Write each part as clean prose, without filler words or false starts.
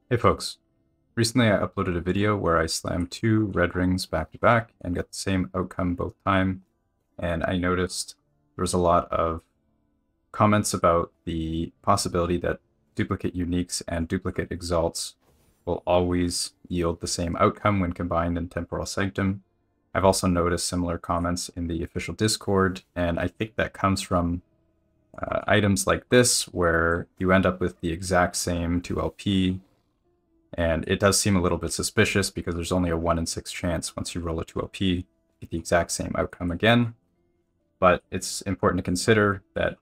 Hey folks, recently I uploaded a video where I slammed two red rings back to back and got the same outcome both time, and I noticed there was a lot of comments about the possibility that duplicate uniques and duplicate exalts will always yield the same outcome when combined in Temporal Sanctum. I've also noticed similar comments in the official Discord, and I think that comes from items like this where you end up with the exact same 2LP. And it does seem a little bit suspicious because there's only a 1 in 6 chance once you roll a 2LP, get the exact same outcome again. But it's important to consider that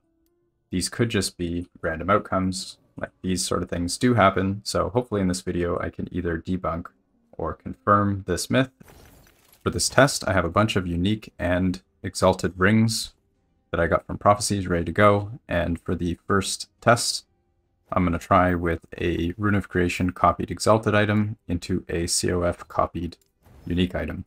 these could just be random outcomes. Like these sort of things do happen. So hopefully in this video I can either debunk or confirm this myth. For this test, I have a bunch of unique and exalted rings that I got from prophecies ready to go. And for the first test, I'm going to try with a Rune of Creation copied exalted item into a COF copied unique item.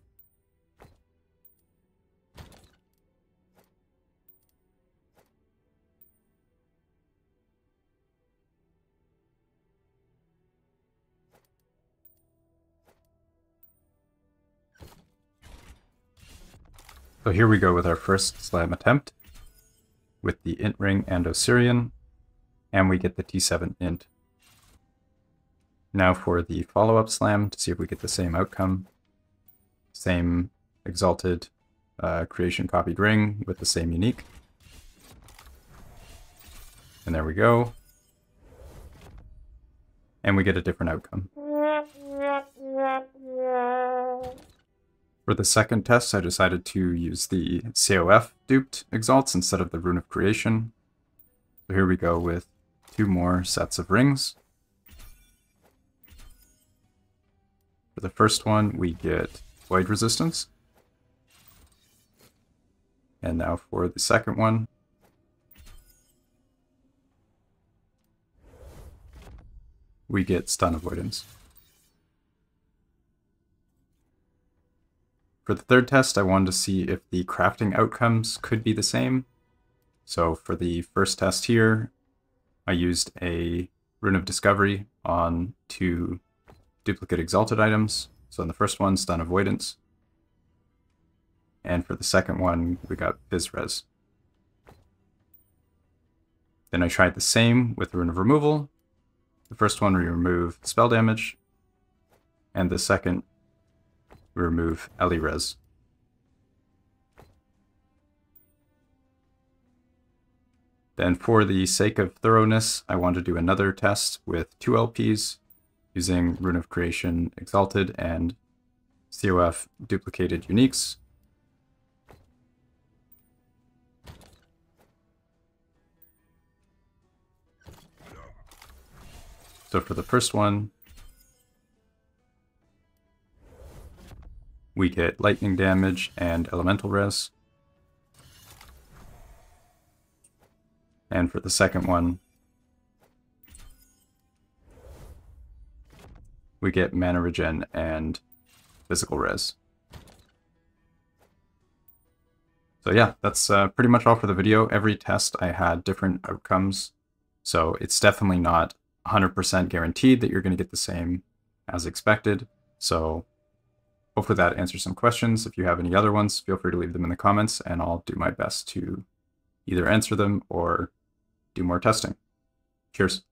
So here we go with our first slam attempt with the int ring and Osirian, and we get the T7 int. Now for the follow-up slam to see if we get the same outcome. Same exalted creation copied ring with the same unique. And there we go. And we get a different outcome. For the second test, I decided to use the COF duped exalts instead of the Rune of Creation. So here we go with two more sets of rings. For the first one, we get Void Resistance. And now for the second one, we get Stun Avoidance. For the third test, I wanted to see if the crafting outcomes could be the same. So for the first test here, I used a Rune of Discovery on two duplicate exalted items. So in the first one, Stun Avoidance. And for the second one, we got Fizz Res. Then I tried the same with Rune of Removal. The first one, we remove spell damage. And the second, we remove Ellie Res. Then for the sake of thoroughness, I want to do another test with two LPs using Rune of Creation Exalted and COF duplicated uniques. So for the first one, we get lightning damage and elemental res. And for the second one, we get mana regen and physical res. So yeah, that's pretty much all for the video. Every test I had different outcomes, so it's definitely not 100% guaranteed that you're going to get the same as expected. So hopefully that answers some questions. If you have any other ones, feel free to leave them in the comments, and I'll do my best to either answer them or do more testing. Cheers.